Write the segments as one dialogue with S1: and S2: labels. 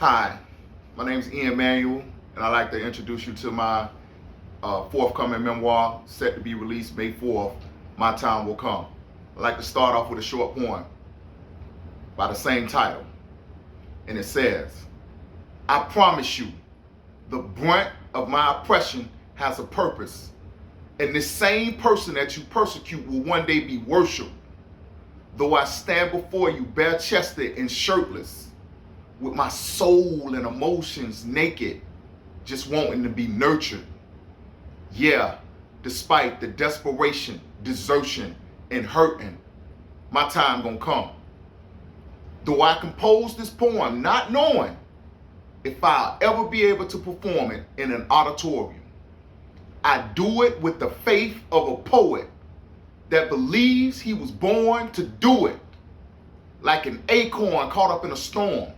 S1: Hi, my name is Ian Manuel, and I'd like to introduce you to my forthcoming memoir, set to be released May 4th, My Time Will Come. I'd like to start off with a short poem by the same title, and it says, I promise you, the brunt of my oppression has a purpose, and this same person that you persecute will one day be worshipped. Though I stand before you bare-chested and shirtless, with my soul and emotions naked, just wanting to be nurtured. Yeah, despite the desperation, desertion, and hurting, my time gonna come. Though I compose this poem not knowing if I'll ever be able to perform it in an auditorium, I do it with the faith of a poet that believes he was born to do it, like an acorn caught up in a storm,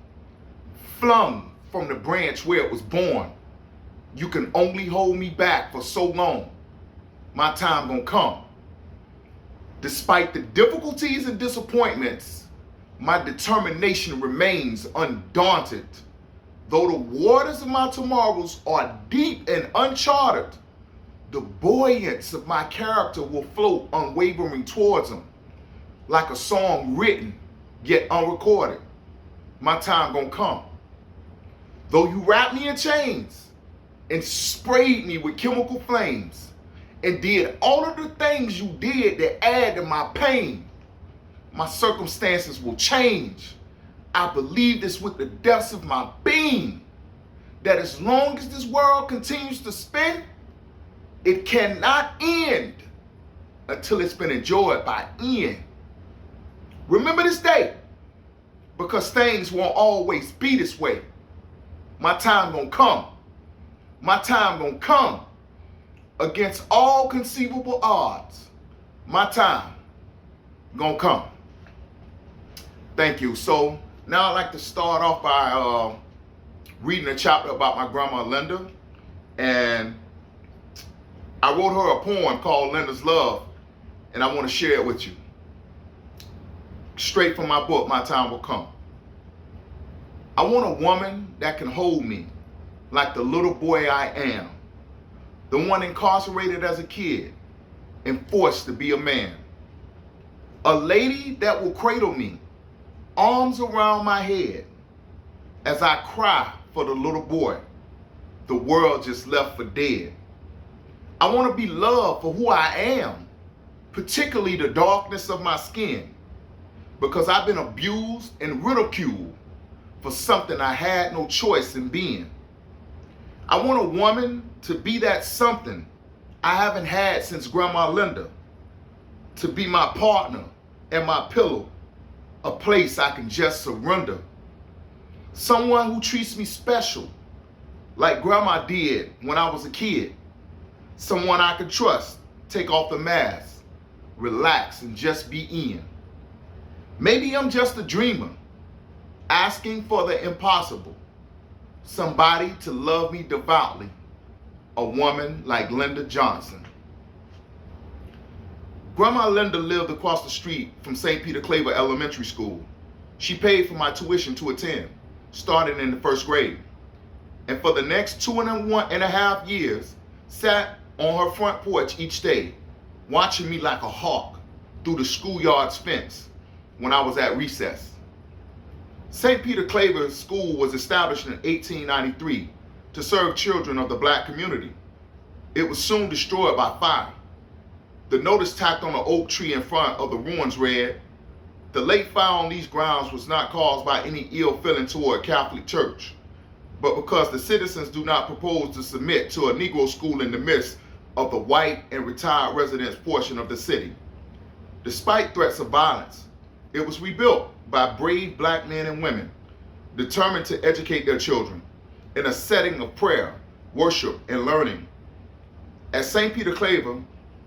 S1: flung from the branch where it was born. You can only hold me back for so long. My time gonna come. Despite the difficulties and disappointments, my determination remains undaunted. Though the waters of my tomorrows are deep and uncharted, the buoyance of my character will float unwavering towards them, like a song written yet unrecorded. My time gonna come. Though you wrapped me in chains and sprayed me with chemical flames and did all of the things you did that add to my pain, my circumstances will change. I believe this with the depths of my being, that as long as this world continues to spin, it cannot end until it's been enjoyed by Ian. Remember this day, because things won't always be this way. My time gonna come. My time gonna come against all conceivable odds. My time gonna come. Thank you. So now I'd like to start off by reading a chapter about my grandma Linda. And I wrote her a poem called Linda's Love, and I want to share it with you. Straight from my book, My Time Will Come. I want a woman that can hold me like the little boy I am, the one incarcerated as a kid and forced to be a man. A lady that will cradle me, arms around my head, as I cry for the little boy the world just left for dead. I want to be loved for who I am, particularly the darkness of my skin, because I've been abused and ridiculed for something I had no choice in being. I want a woman to be that something I haven't had since Grandma Linda, to be my partner and my pillow, a place I can just surrender. Someone who treats me special, like Grandma did when I was a kid. Someone I can trust, take off the mask, relax, and just be Ian. Maybe I'm just a dreamer, asking for the impossible. Somebody to love me devoutly, a woman like Linda Johnson. Grandma Linda lived across the street from St. Peterclaver Elementary School. She paid for my tuition to attend, starting in the first grade. And for the next 2.5 years, sat on her front porch each day, watching me like a hawk through the schoolyard's fence when I was at recess. St. Peterclaver School was established in 1893 to serve children of the black community. It was soon destroyed by fire. The notice tacked on an oak tree in front of the ruins read, "The late fire on these grounds was not caused by any ill feeling toward Catholic Church, but because the citizens do not propose to submit to a Negro school in the midst of the white and retired residents portion of the city." Despite threats of violence, it was rebuilt by brave black men and women determined to educate their children in a setting of prayer, worship, and learning. At St. Peterclaver,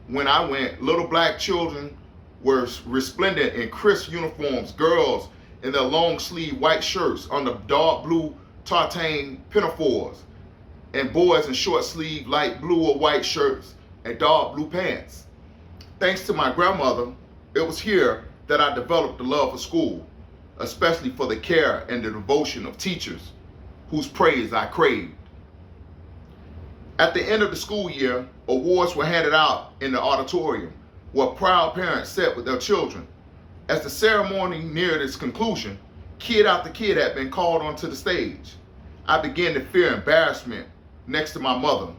S1: when I went, little black children were resplendent in crisp uniforms, girls in their long sleeve white shirts under dark blue tartane pinafores, and boys in short sleeve light blue or white shirts and dark blue pants. Thanks to my grandmother, it was here that I developed the love for school, especially for the care and the devotion of teachers. whose praise I craved. At the end of the school year, awards were handed out in the auditorium where proud parents sat with their children. As the ceremony neared its conclusion, kid after kid had been called onto the stage. I began to fear embarrassment next to my mother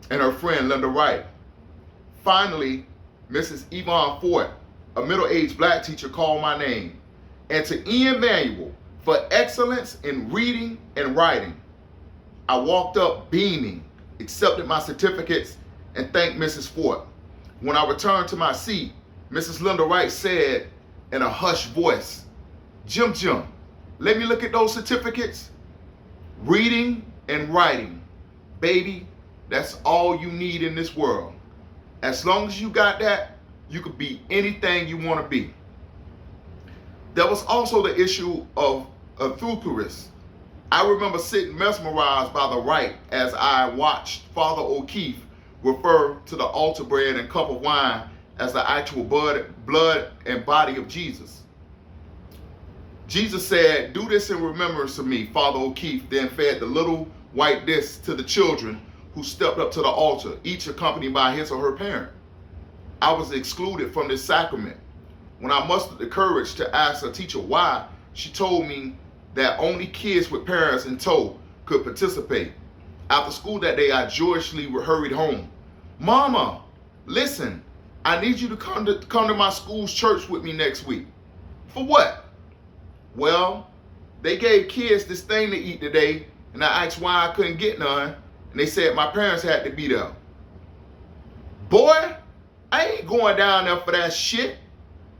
S1: and her friend Miranda Rights. Finally, Mrs. Yvonne Fort, a middle-aged black teacher, called my name. And to Ian Manuel for excellence in reading and writing. I walked up beaming, accepted my certificates, and thanked Mrs. Fort. When I returned to my seat, Mrs. Miranda Rights said in a hushed voice, Jim, let me look at those certificates. Reading and writing, baby, that's all you need in this world. As long as you got that, you could be anything you want to be. There was also the issue of adulteress. I remember sitting mesmerized by the rite as I watched Father O'Keefe refer to the altar bread and cup of wine as the actual blood and body of Jesus. Jesus said, "Do this in remembrance of me." Father O'Keefe then fed the little white discs to the children who stepped up to the altar, each accompanied by his or her parent. I was excluded from this sacrament. When I mustered the courage to ask a teacher why, she told me that only kids with parents in tow could participate. After school that day, I joyously hurried home. Mama, listen, I need you to come to my school's church with me next week. For what? Well, they gave kids this thing to eat today, and I asked why I couldn't get none, and they said my parents had to be there. Boy, I ain't going down there for that shit.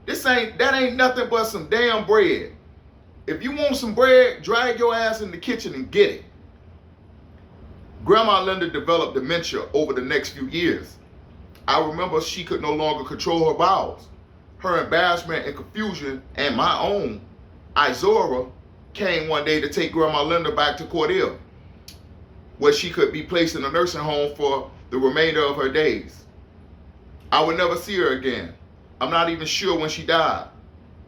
S1: That ain't nothing but some damn bread. If you want some bread, drag your ass in the kitchen and get it. Grandma Linda developed dementia over the next few years. I remember she could no longer control her bowels. Her embarrassment and confusion, and my own, Izora, came one day to take Grandma Linda back to Cordell, where she could be placed in a nursing home for the remainder of her days. I would never see her again. I'm not even sure when she died.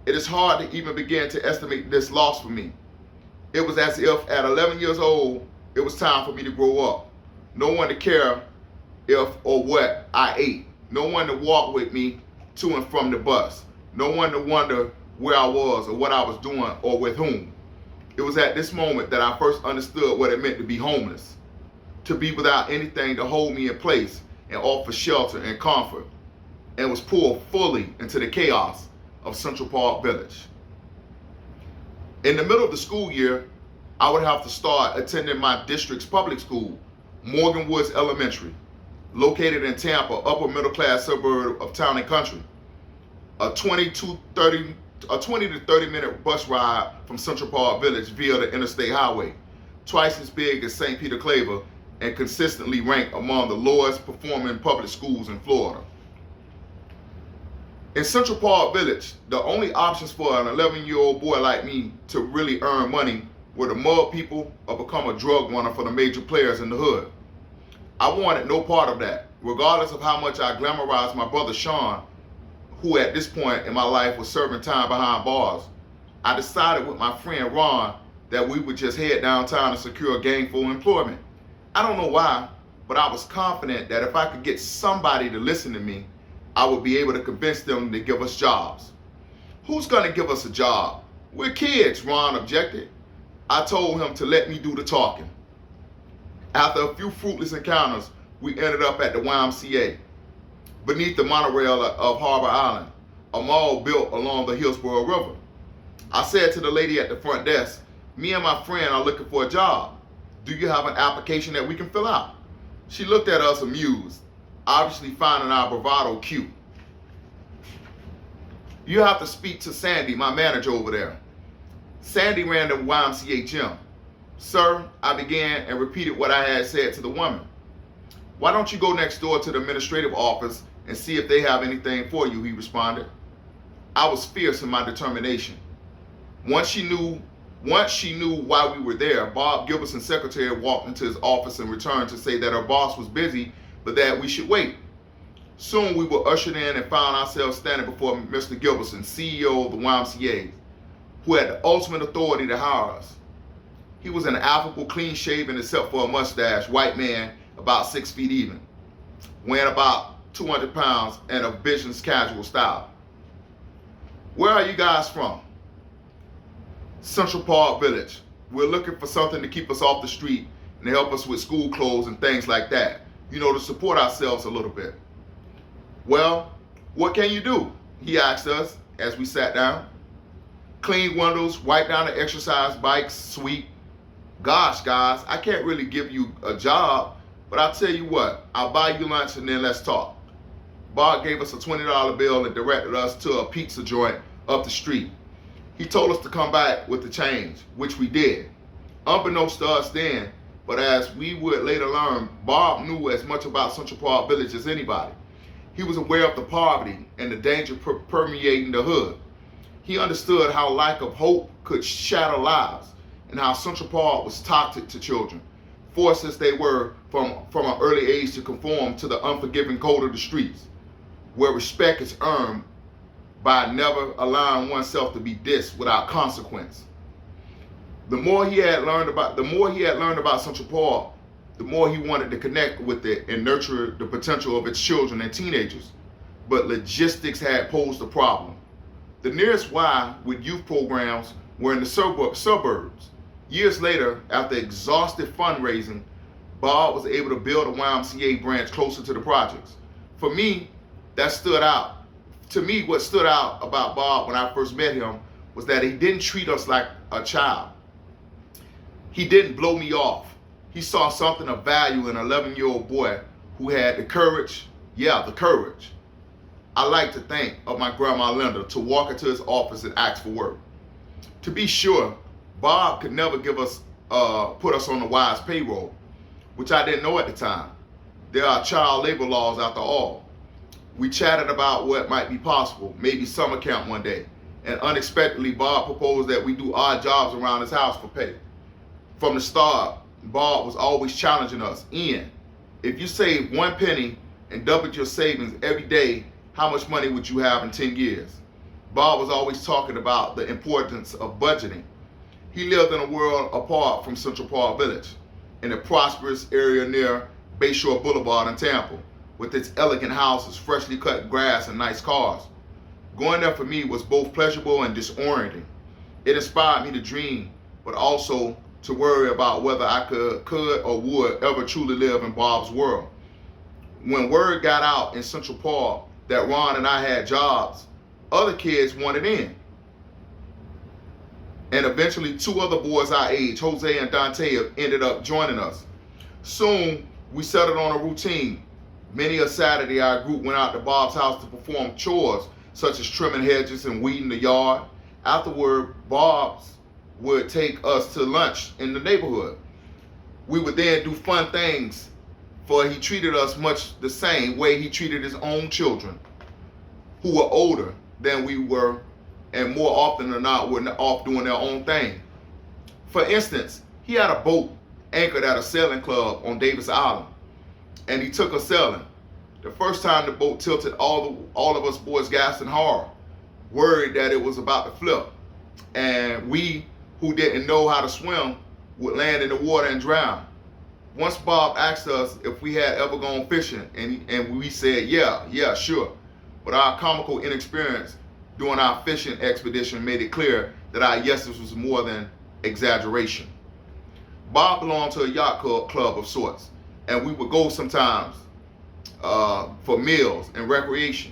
S1: It is hard to even begin to estimate this loss for me. It was as if at 11 years old, it was time for me to grow up. No one to care if or what I ate. No one to walk with me to and from the bus. No one to wonder where I was or what I was doing or with whom. It was at this moment that I first understood what it meant to be homeless, to be without anything to hold me in place and offer shelter and comfort, and was pulled fully into the chaos of Central Park Village. In the middle of the school year, I would have to start attending my district's public school, Morgan Woods Elementary, located in Tampa, upper middle class suburb of Town and Country. A 20 to 30 minute bus ride from Central Park Village via the interstate highway, twice as big as St. Peterclaver, and consistently ranked among the lowest performing public schools in Florida. In Central Park Village, the only options for an 11-year-old boy like me to really earn money were to mug people or become a drug runner for the major players in the hood. I wanted no part of that, regardless of how much I glamorized my brother Sean, who at this point in my life was serving time behind bars. I decided with my friend Ron that we would just head downtown and secure gainful employment. I don't know why, but I was confident that if I could get somebody to listen to me, I would be able to convince them to give us jobs. Who's gonna give us a job? We're kids, Ron objected. I told him to let me do the talking. After a few fruitless encounters, we ended up at the YMCA, beneath the monorail of Harbor Island, a mall built along the Hillsborough River. I said to the lady at the front desk, "Me and my friend are looking for a job. Do you have an application that we can fill out?" She looked at us amused, obviously finding our bravado cute. "You have to speak to Sandy, my manager over there." Sandy ran the YMCA gym. "Sir," I began and repeated what I had said to the woman. "Why don't you go next door to the administrative office and see if they have anything for you," he responded. I was fierce in my determination. Once she knew why we were there, Bob Gilbertson's secretary walked into his office and returned to say that her boss was busy, but that we should wait. Soon we were ushered in and found ourselves standing before Mr. Gilbertson, CEO of the YMCA, who had the ultimate authority to hire us. He was an affable, clean-shaven, except for a mustache, white man, about 6 feet even, weighing about 200 pounds and of business casual style. Where are you guys from? Central Park Village. We're looking for something to keep us off the street and to help us with school clothes and things like that. You know, to support ourselves a little bit. Well, what can you do? He asked us as we sat down. Clean windows, wipe down the exercise bikes, sweep. Gosh, guys, I can't really give you a job, but I'll tell you what, I'll buy you lunch and then let's talk. Bob gave us a $20 bill and directed us to a pizza joint up the street. He told us to come back with the change, which we did. Unbeknownst to us then, but as we would later learn, Bob knew as much about Central Park Village as anybody. He was aware of the poverty and the danger permeating the hood. He understood how lack of hope could shatter lives and how Central Park was toxic to children, forced as they were from an early age to conform to the unforgiving code of the streets, where respect is earned by never allowing oneself to be dissed without consequence. The more he had learned about Central Park, the more he wanted to connect with it and nurture the potential of its children and teenagers. But logistics had posed a problem. The nearest Y with youth programs were in the suburbs. Years later, after exhaustive fundraising, Bob was able to build a YMCA branch closer to the projects. For me, that stood out. To me, what stood out about Bob when I first met him was that he didn't treat us like a child. He didn't blow me off. He saw something of value in an 11-year-old boy who had the courage, the courage, I like to think, of my grandma Linda to walk into his office and ask for work. To be sure, Bob could never put us on the Y's payroll, which I didn't know at the time. There are child labor laws after all. We chatted about what might be possible, maybe summer camp one day, and unexpectedly Bob proposed that we do odd jobs around his house for pay. From the start, Bob was always challenging us. Ian, if you saved 1 penny and doubled your savings every day, how much money would you have in 10 years? Bob was always talking about the importance of budgeting. He lived in a world apart from Central Park Village, in a prosperous area near Bayshore Boulevard in Tampa, with its elegant houses, freshly cut grass, and nice cars. Going there for me was both pleasurable and disorienting. It inspired me to dream, but also to worry about whether I could or would ever truly live in Bob's world. When word got out in Central Park that Ron and I had jobs, other kids wanted in. And eventually 2 other boys our age, Jose and Dante, ended up joining us. Soon, we settled on a routine. Many a Saturday, our group went out to Bob's house to perform chores, such as trimming hedges and weeding the yard. Afterward, Bob's would take us to lunch in the neighborhood. We would then do fun things, for he treated us much the same way he treated his own children, who were older than we were, and more often than not were off doing their own thing. For instance, he had a boat anchored at a sailing club on Davis Island, and he took us sailing. The first time the boat tilted, all of us boys gasped in horror, worried that it was about to flip, and we who didn't know how to swim would land in the water and drown. Once Bob asked us if we had ever gone fishing, and we said, yeah, sure. But our comical inexperience during our fishing expedition made it clear that our yeses was more than exaggeration. Bob belonged to a yacht club of sorts, and we would go sometimes for meals and recreation.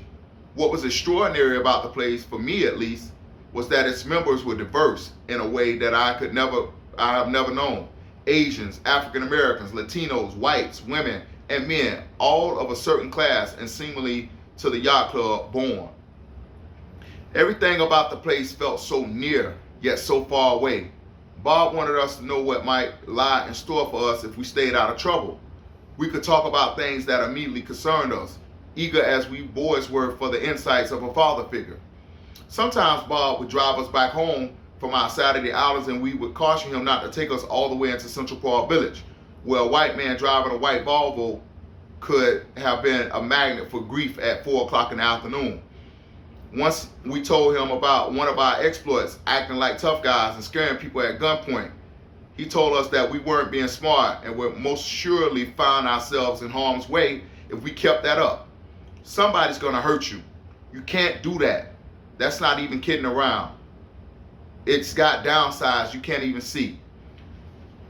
S1: What was extraordinary about the place, for me at least, was that its members were diverse in a way that I have never known. Asians, African Americans, Latinos, whites, women, and men, all of a certain class and seemingly to the yacht club born. Everything about the place felt so near, yet so far away. Bob wanted us to know what might lie in store for us if we stayed out of trouble. We could talk about things that immediately concerned us, eager as we boys were for the insights of a father figure. Sometimes Bob would drive us back home from our Saturday outings, and we would caution him not to take us all the way into Central Park Village, where a white man driving a white Volvo could have been a magnet for grief at 4 o'clock in the afternoon. Once we told him about one of our exploits, acting like tough guys and scaring people at gunpoint, He told us that we weren't being smart and would most surely find ourselves in harm's way if we kept that up. Somebody's going to hurt you. You can't do that. That's not even kidding around. It's got downsides you can't even see.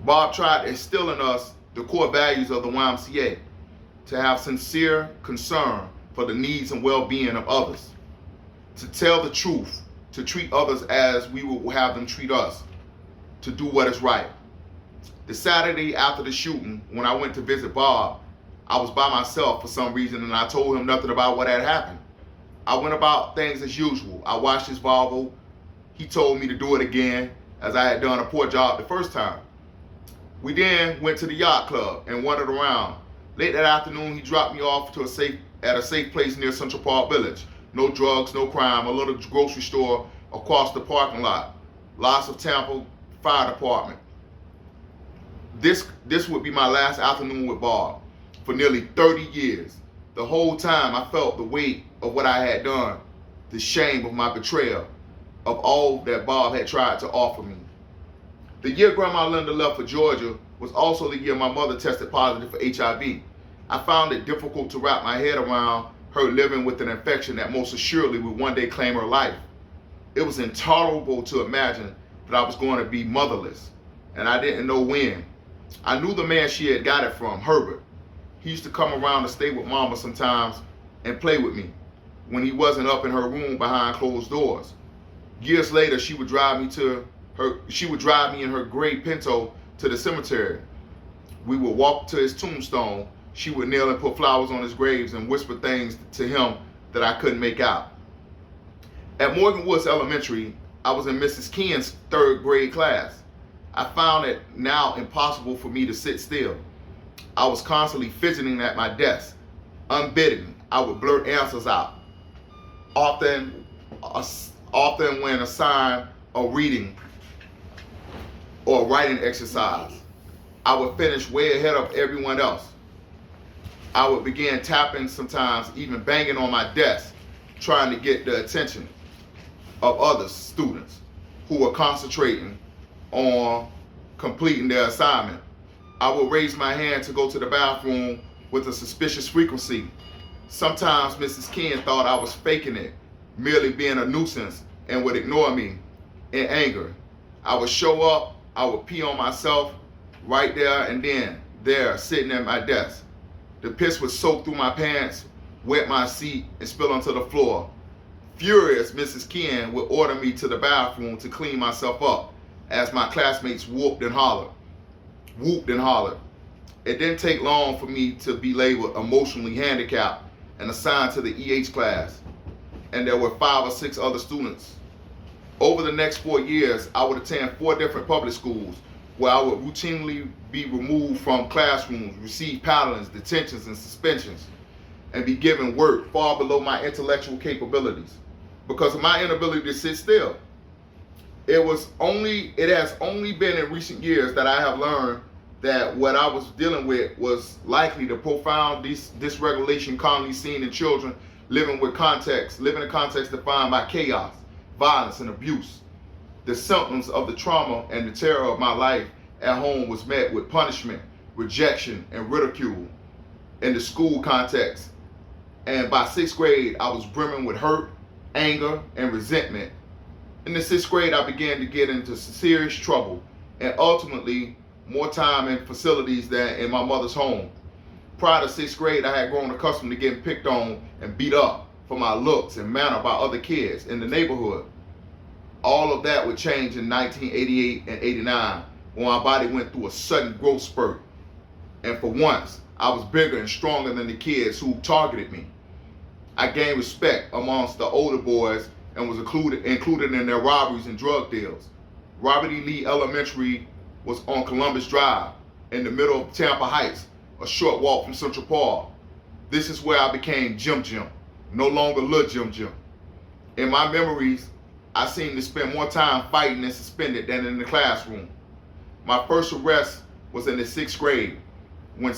S1: Bob tried to instill in us the core values of the YMCA, to have sincere concern for the needs and well-being of others, to tell the truth, to treat others as we would have them treat us, to do what is right. The Saturday after the shooting, when I went to visit Bob, I was by myself for some reason, and I told him nothing about what had happened. I went about things as usual. I washed his Volvo. He told me to do it again, as I had done a poor job the first time. We then went to the Yacht Club and wandered around. Late that afternoon, he dropped me off to at a safe place near Central Park Village. No drugs, no crime, a little grocery store across the parking lot. Lots of Tampa Fire Department. This would be my last afternoon with Bob for nearly 30 years. The whole time I felt the weight of what I had done, the shame of my betrayal, of all that Bob had tried to offer me. The year Grandma Linda left for Georgia was also the year my mother tested positive for HIV. I found it difficult to wrap my head around her living with an infection that most assuredly would one day claim her life. It was intolerable to imagine that I was going to be motherless, and I didn't know when. I knew the man she had got it from, Herbert. He used to come around to stay with Mama sometimes and play with me when he wasn't up in her room behind closed doors. Years later, she would drive me in her gray Pinto to the cemetery. We would walk to his tombstone. She would kneel and put flowers on his graves and whisper things to him that I couldn't make out. At Morgan Woods Elementary, I was in Mrs. Ken's 3rd grade class. I found it now impossible for me to sit still. I was constantly fidgeting at my desk. Unbidden, I would blurt answers out. Often when assigned a reading or a writing exercise, I would finish way ahead of everyone else. I would begin tapping, sometimes even banging on my desk, trying to get the attention of other students who were concentrating on completing their assignment. I would raise my hand to go to the bathroom with a suspicious frequency. Sometimes Mrs. Ken thought I was faking it, merely being a nuisance, and would ignore me in anger. I would show up, I would pee on myself right there and then, there, sitting at my desk. The piss would soak through my pants, wet my seat, and spill onto the floor. Furious, Mrs. Ken would order me to the bathroom to clean myself up as my classmates whooped and hollered. It didn't take long for me to be labeled emotionally handicapped and assigned to the EH class, and there were 5 or 6 other students. Over the next 4 years, I would attend 4 different public schools where I would routinely be removed from classrooms, receive paddlings, detentions, and suspensions, and be given work far below my intellectual capabilities because of my inability to sit still. It has only been in recent years that I have learned that what I was dealing with was likely the profound dysregulation commonly seen in children living in context defined by chaos, violence, and abuse. The symptoms of the trauma and the terror of my life at home was met with punishment, rejection, and ridicule in the school context. And by 6th grade, I was brimming with hurt, anger, and resentment. In the 6th grade, I began to get into serious trouble and ultimately more time in facilities than in my mother's home. Prior to 6th grade, I had grown accustomed to getting picked on and beat up for my looks and manner by other kids in the neighborhood. All of that would change in 1988 and 89 when my body went through a sudden growth spurt. And for once, I was bigger and stronger than the kids who targeted me. I gained respect amongst the older boys and was included in their robberies and drug deals. Robert E. Lee Elementary was on Columbus Drive in the middle of Tampa Heights, a short walk from Central Park. This is where I became Jim Jim, no longer Lil Jim Jim. In my memories, I seemed to spend more time fighting and suspended than in the classroom. My first arrest was in the 6th grade when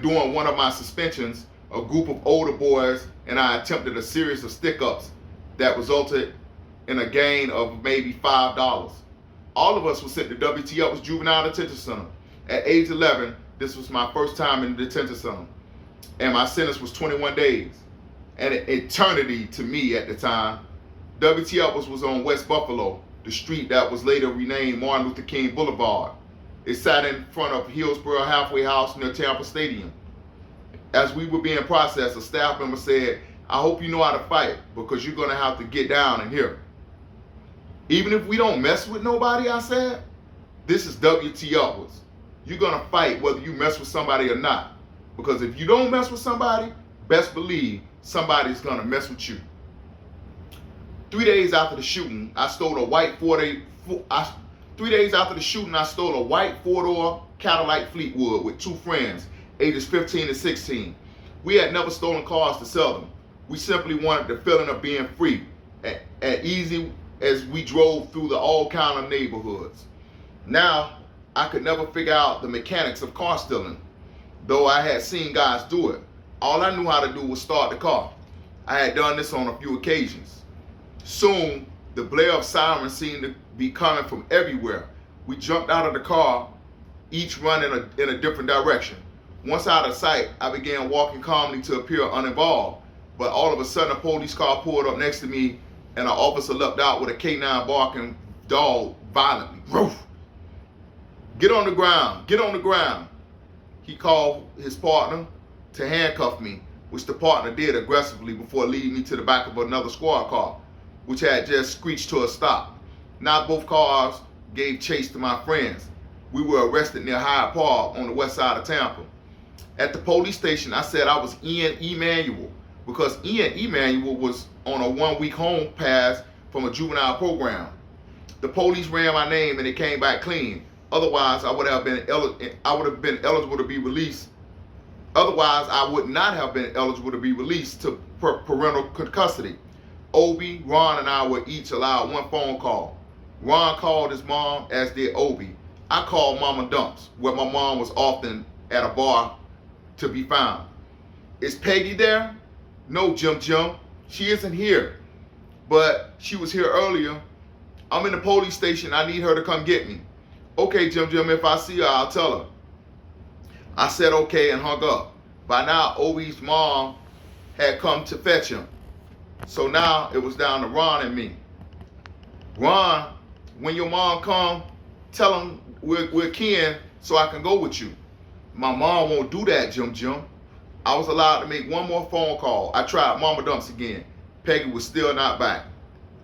S1: during one of my suspensions, a group of older boys and I attempted a series of stick-ups that resulted in a gain of maybe $5. all of us were sent to WTF, was Juvenile Detention Center. At age 11, this was my first time in the detention center. And my sentence was 21 days. And an eternity to me at the time. WTF was on West Buffalo, the street that was later renamed Martin Luther King Boulevard. It sat in front of Hillsborough Halfway House near Tampa Stadium. As we were being processed, a staff member said, I hope you know how to fight because you're going to have to get down in here. Even if we don't mess with nobody, I said, this is WTF. You're going to fight whether you mess with somebody or not. Because if you don't mess with somebody, best believe somebody's going to mess with you. 3 days after the shooting, I stole a white four-door Cadillac Fleetwood with two friends, ages 15 and 16. We had never stolen cars to sell them. We simply wanted the feeling of being free and easy as we drove through the all kind of neighborhoods. Now, I could never figure out the mechanics of car stealing, though I had seen guys do it. All I knew how to do was start the car. I had done this on a few occasions. Soon, the blare of sirens seemed to be coming from everywhere. We jumped out of the car, each running in a different direction. Once out of sight, I began walking calmly to appear uninvolved. But all of a sudden, a police car pulled up next to me, and an officer leapt out with a K9 barking dog violently. Roof! Get on the ground, get on the ground. He called his partner to handcuff me, which the partner did aggressively before leading me to the back of another squad car, which had just screeched to a stop. Now both cars gave chase to my friends. We were arrested near Hyde Park on the west side of Tampa. At the police station, I said I was Ian Manuel because Ian Manuel was on a 1-week home pass from a juvenile program. The police ran my name and it came back clean. Otherwise, I would have been eligible to be released. Otherwise, I would not have been eligible to be released to parental custody. Obi, Ron, and I were each allowed one phone call. Ron called his mom, as did Obi. I called Mama Dumps, where my mom was often at a bar to be found. Is Peggy there? No, Jim. She isn't here. But she was here earlier. I'm in the police station. I need her to come get me. Okay, Jim, if I see her, I'll tell her. I said okay and hung up. By now, Obi's mom had come to fetch him. So now it was down to Ron and me. Ron, when your mom come, tell him we're kin so I can go with you. My mom won't do that, Jim. I was allowed to make one more phone call. I tried Mama Dumps again. Peggy was still not back.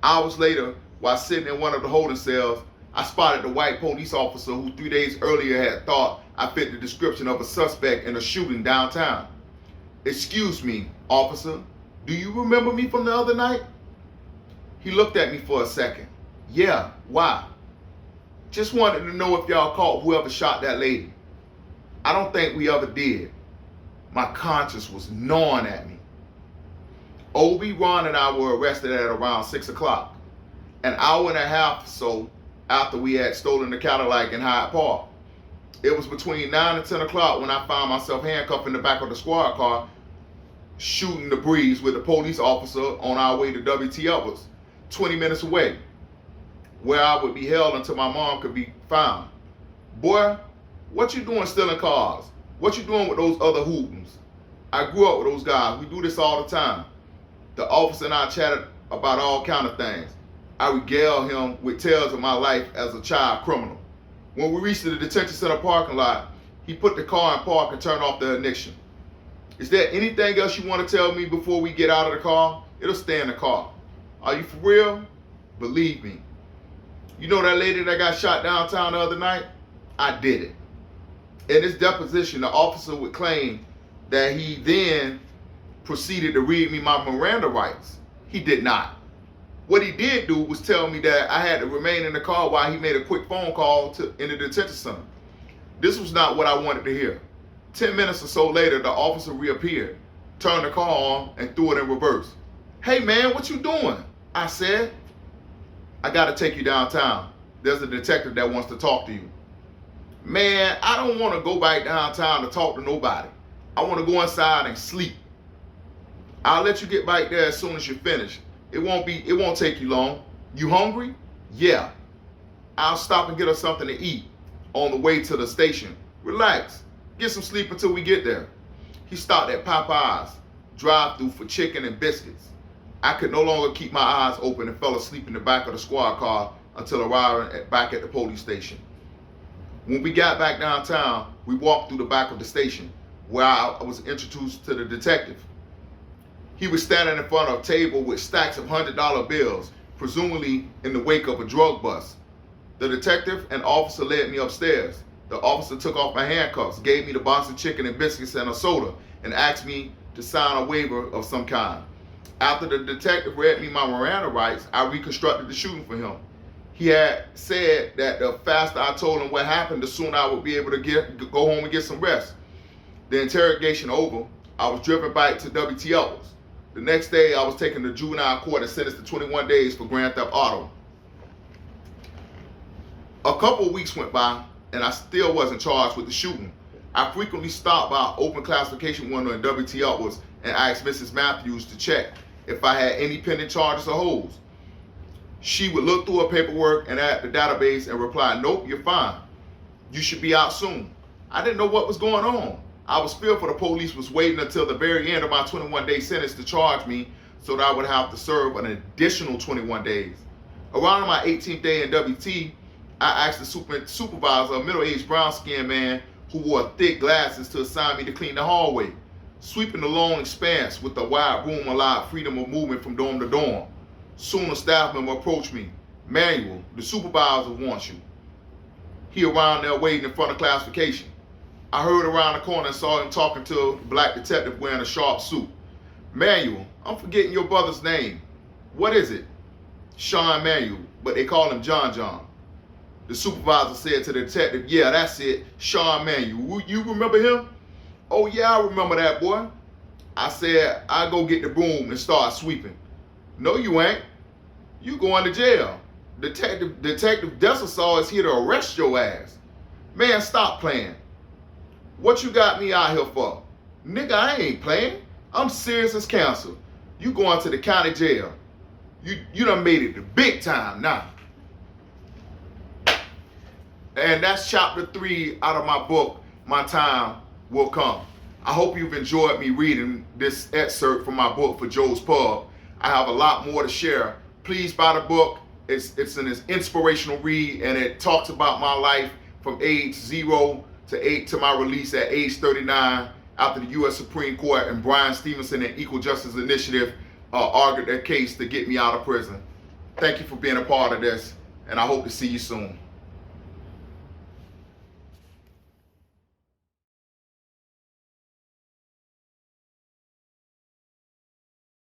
S1: Hours later, while sitting in one of the holding cells, I spotted the white police officer who 3 days earlier had thought I fit the description of a suspect in a shooting downtown. Excuse me, officer, do you remember me from the other night? He looked at me for a second. Yeah, why? Just wanted to know if y'all caught whoever shot that lady. I don't think we ever did. My conscience was gnawing at me. Obi, Ron, and I were arrested at around 6 o'clock, an hour and a half or so after we had stolen the Cadillac in Hyde Park. It was between 9 and 10 o'clock when I found myself handcuffed in the back of the squad car, shooting the breeze with a police officer on our way to WTF, 20 minutes away, where I would be held until my mom could be found. Boy, what you doing stealing cars? What you doing with those other hoodlums? I grew up with those guys. We do this all the time. The officer and I chatted about all kind of things. I regaled him with tales of my life as a child criminal. When we reached the detention center parking lot, he put the car in park and turned off the ignition. Is there anything else you want to tell me before we get out of the car? It'll stay in the car. Are you for real? Believe me. You know that lady that got shot downtown the other night? I did it. In his deposition, the officer would claim that he then proceeded to read me my Miranda Rights. He did not. What he did do was tell me that I had to remain in the car while he made a quick phone call in the detention center. This was not what I wanted to hear. 10 minutes or so later, the officer reappeared, turned the car on, and threw it in reverse. Hey man, what you doing? I said. I gotta take you downtown. There's a detective that wants to talk to you. Man, I don't want to go back downtown to talk to nobody. I want to go inside and sleep. I'll let you get back there as soon as you're finished. It won't take you long. You hungry? Yeah. I'll stop and get us something to eat on the way to the station. Relax. Get some sleep until we get there. He stopped at Popeye's drive-thru for chicken and biscuits. I could no longer keep my eyes open and fell asleep in the back of the squad car until arriving back at the police station. When we got back downtown, we walked through the back of the station where I was introduced to the detective. He was standing in front of a table with stacks of $100 bills, presumably in the wake of a drug bust. The detective and officer led me upstairs. The officer took off my handcuffs, gave me the box of chicken and biscuits and a soda, and asked me to sign a waiver of some kind. After the detective read me my Miranda Rights, I reconstructed the shooting for him. He had said that the faster I told him what happened, the sooner I would be able to go home and get some rest. The interrogation over, I was driven back to W.T. Edwards. The next day, I was taken to Juvenile Court and sentenced to 21 days for grand theft auto. A couple of weeks went by, and I still wasn't charged with the shooting. I frequently stopped by open classification window in W.T. Edwards and asked Mrs. Matthews to check if I had any pending charges or holds. She would look through her paperwork and at the database and reply, "Nope, you're fine. You should be out soon." I didn't know what was going on. I was fearful the police was waiting until the very end of my 21-day sentence to charge me so that I would have to serve an additional 21 days. Around my 18th day in WT, I asked the supervisor, a middle-aged brown-skinned man who wore thick glasses, to assign me to clean the hallway, sweeping the long expanse with the wide room allowed freedom of movement from dorm to dorm. Soon a staff member approached me. "Manuel, the supervisor wants you." He around there waiting in front of classification. I heard around the corner and saw him talking to a black detective wearing a sharp suit. "Manuel, I'm forgetting your brother's name. What is it?" "Sean Manuel, but they call him John John." The supervisor said to the detective, "Yeah, that's it, Sean Manuel. You remember him?" "Oh yeah, I remember that boy." I said, "I go get the broom and start sweeping." "No, you ain't. You going to jail. Detective Dessasaw is here to arrest your ass." "Man, stop playing. What you got me out here for?" "Nigga, I ain't playing. I'm serious as cancer. You going to the county jail. You done made it to big time now." And that's chapter 3 out of my book, My Time Will Come. I hope you've enjoyed me reading this excerpt from my book for Joe's Pub. I have a lot more to share. Please buy the book. It's an inspirational read, and it talks about my life from age 0 to my release at age 39 after the U.S. Supreme Court and Bryan Stevenson and Equal Justice Initiative argued their case to get me out of prison. Thank you for being a part of this, and I hope to see you soon.